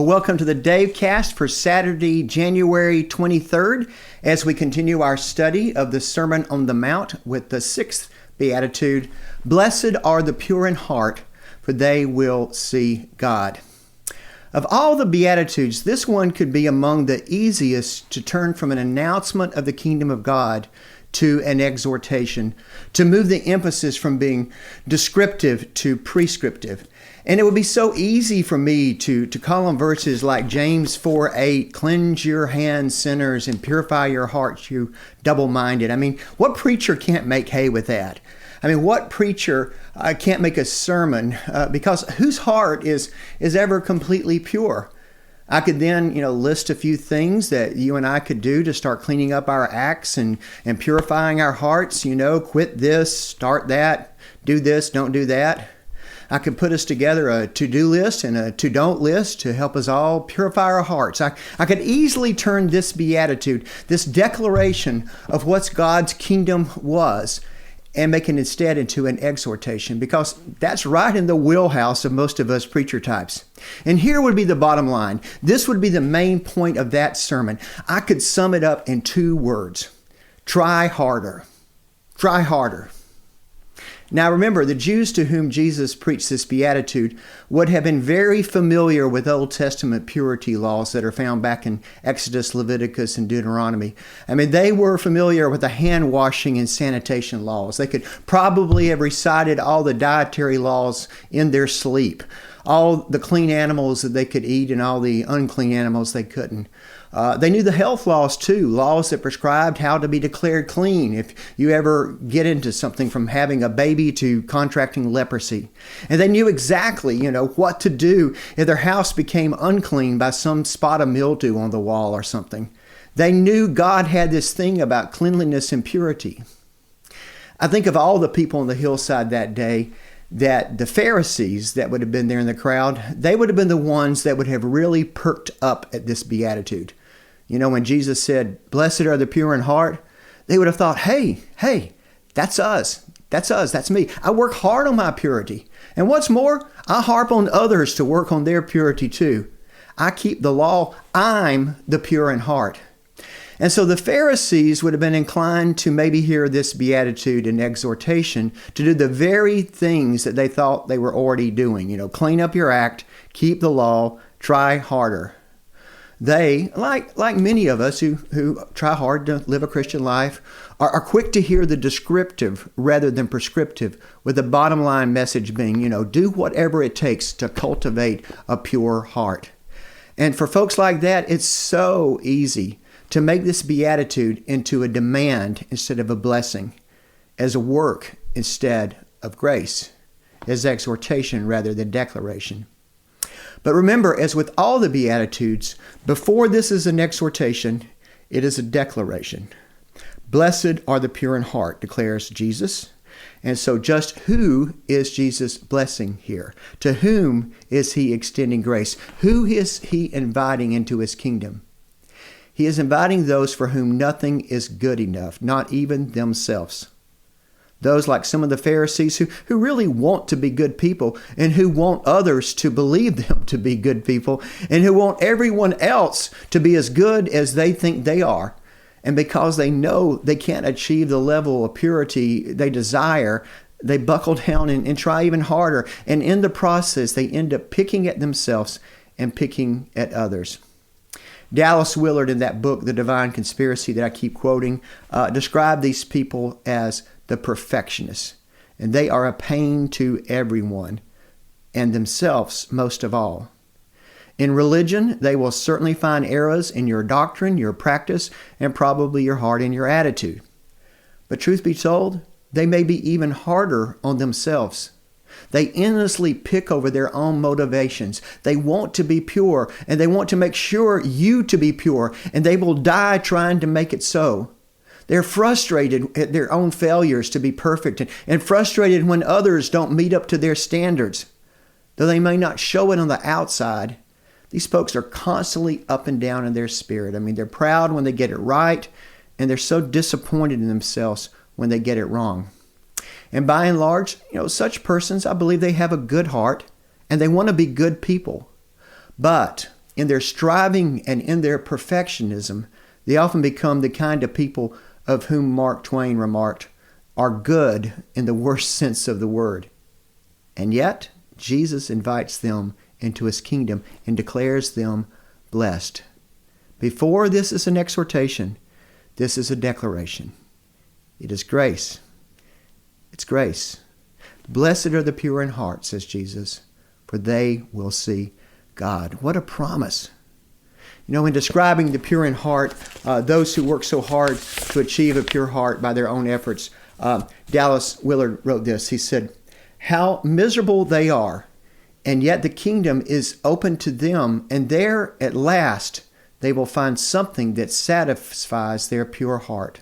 Well, welcome to the DaveCast for Saturday, January 23rd, as we continue our study of the Sermon on the Mount with the sixth Beatitude, Blessed are the pure in heart, for they will see God. Of all the Beatitudes, this one could be among the easiest to turn from an announcement of the kingdom of God to an exhortation, to move the emphasis from being descriptive to prescriptive. And it would be so easy for me to call on verses like James 4:8, cleanse your hands, sinners, and purify your hearts, you double-minded. I mean, what preacher can't make hay with that? I mean, what preacher can't make a sermon because whose heart is ever completely pure? I could then, list a few things that you and I could do to start cleaning up our acts and purifying our hearts. Quit this, start that, do this, don't do that. I could put us together a to-do list and a to-don't list to help us all purify our hearts. I could easily turn this beatitude, this declaration of what God's kingdom was, and make it instead into an exhortation, because that's right in the wheelhouse of most of us preacher types. And here would be the bottom line. This would be the main point of that sermon. I could sum it up in two words. Try harder. Try harder. Now remember, the Jews to whom Jesus preached this beatitude would have been very familiar with Old Testament purity laws that are found back in Exodus, Leviticus, and Deuteronomy. I mean, they were familiar with the hand washing and sanitation laws. They could probably have recited all the dietary laws in their sleep, all the clean animals that they could eat and all the unclean animals they couldn't. They knew the health laws too, laws that prescribed how to be declared clean if you ever get into something from having a baby to contracting leprosy. And they knew exactly, what to do if their house became unclean by some spot of mildew on the wall or something. They knew God had this thing about cleanliness and purity. I think of all the people on the hillside that day, that the Pharisees that would have been there in the crowd, they would have been the ones that would have really perked up at this beatitude. When Jesus said, blessed are the pure in heart, they would have thought, hey, that's us. That's me. I work hard on my purity. And what's more, I harp on others to work on their purity too. I keep the law. I'm the pure in heart. And so the Pharisees would have been inclined to maybe hear this beatitude and exhortation to do the very things that they thought they were already doing. Clean up your act, keep the law, try harder. They, like many of us who try hard to live a Christian life, are quick to hear the descriptive rather than prescriptive, with the bottom line message being, do whatever it takes to cultivate a pure heart. And for folks like that, it's so easy to make this beatitude into a demand instead of a blessing, as a work instead of grace, as exhortation rather than declaration. But remember, as with all the Beatitudes, before this is an exhortation, it is a declaration. Blessed are the pure in heart, declares Jesus. And so just who is Jesus blessing here? To whom is he extending grace? Who is he inviting into his kingdom? He is inviting those for whom nothing is good enough, not even themselves. Those like some of the Pharisees who really want to be good people and who want others to believe them to be good people and who want everyone else to be as good as they think they are. And because they know they can't achieve the level of purity they desire, they buckle down and try even harder. And in the process, they end up picking at themselves and picking at others. Dallas Willard, in that book, The Divine Conspiracy, that I keep quoting, described these people as the perfectionists. And they are a pain to everyone, and themselves most of all. In religion, they will certainly find errors in your doctrine, your practice, and probably your heart and your attitude. But truth be told, they may be even harder on themselves. They endlessly pick over their own motivations. They want to be pure, and they want to make sure you to be pure, and they will die trying to make it so. They're frustrated at their own failures to be perfect and frustrated when others don't meet up to their standards. Though they may not show it on the outside, these folks are constantly up and down in their spirit. I mean, they're proud when they get it right, and they're so disappointed in themselves when they get it wrong. And by and large, such persons, I believe they have a good heart and they want to be good people. But in their striving and in their perfectionism, they often become the kind of people of whom Mark Twain remarked, are good in the worst sense of the word. And yet, Jesus invites them into his kingdom and declares them blessed. Before this is an exhortation, this is a declaration. It is grace. It's grace. Blessed are the pure in heart, says Jesus, for they will see God. What a promise. You know, in describing the pure in heart, those who work so hard to achieve a pure heart by their own efforts, Dallas Willard wrote this. He said, "How miserable they are, and yet the kingdom is open to them, and there at last they will find something that satisfies their pure heart.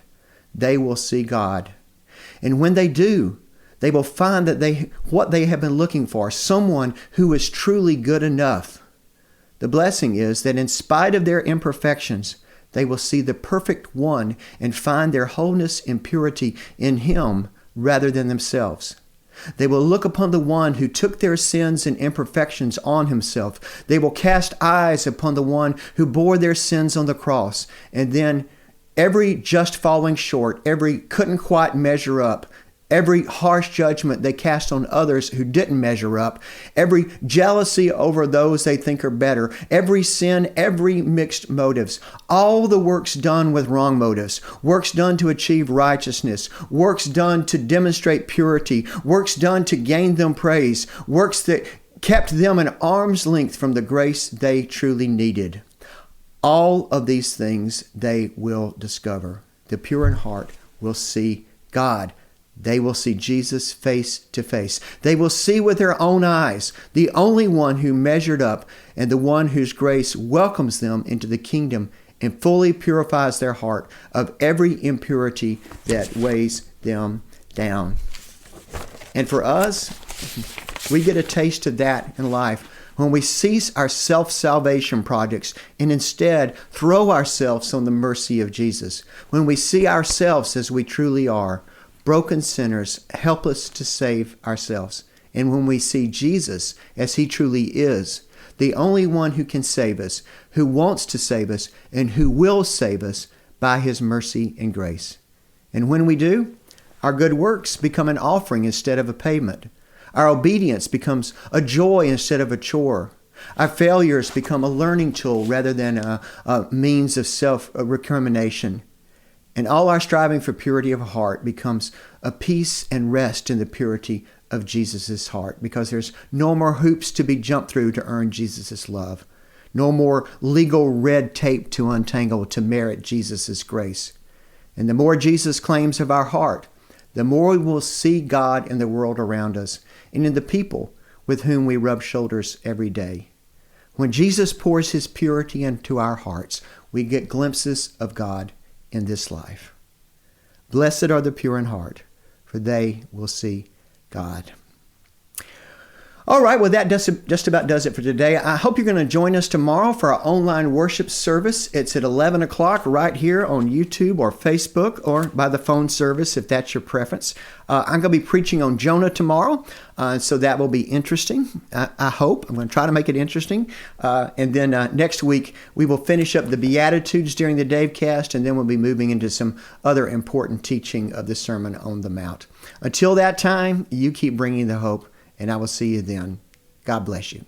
They will see God. And when they do, they will find that what they have been looking for, someone who is truly good enough. The blessing is that in spite of their imperfections, they will see the perfect one and find their wholeness and purity in him rather than themselves. They will look upon the one who took their sins and imperfections on himself. They will cast eyes upon the one who bore their sins on the cross. And then every just falling short, every couldn't quite measure up, every harsh judgment they cast on others who didn't measure up, every jealousy over those they think are better, every sin, every mixed motives, all the works done with wrong motives, works done to achieve righteousness, works done to demonstrate purity, works done to gain them praise, works that kept them an arm's length from the grace they truly needed. All of these things they will discover. The pure in heart will see God. They will see Jesus face to face. They will see with their own eyes the only one who measured up and the one whose grace welcomes them into the kingdom and fully purifies their heart of every impurity that weighs them down. And for us, we get a taste of that in life when we cease our self-salvation projects and instead throw ourselves on the mercy of Jesus. When we see ourselves as we truly are, broken sinners, helpless to save ourselves. And when we see Jesus as he truly is, the only one who can save us, who wants to save us, and who will save us by his mercy and grace. And when we do, our good works become an offering instead of a payment. Our obedience becomes a joy instead of a chore. Our failures become a learning tool rather than a means of self-recrimination. And all our striving for purity of heart becomes a peace and rest in the purity of Jesus' heart, because there's no more hoops to be jumped through to earn Jesus' love. No more legal red tape to untangle to merit Jesus' grace. And the more Jesus claims of our heart, the more we will see God in the world around us and in the people with whom we rub shoulders every day. When Jesus pours his purity into our hearts, we get glimpses of God in this life. Blessed are the pure in heart, for they will see God. All right, well, that just about does it for today. I hope you're going to join us tomorrow for our online worship service. It's at 11 o'clock right here on YouTube or Facebook or by the phone service if that's your preference. I'm going to be preaching on Jonah tomorrow, so that will be interesting, I hope. I'm going to try to make it interesting. And then next week, we will finish up the Beatitudes during the DaveCast, and then we'll be moving into some other important teaching of the Sermon on the Mount. Until that time, you keep bringing the hope, and I will see you then. God bless you.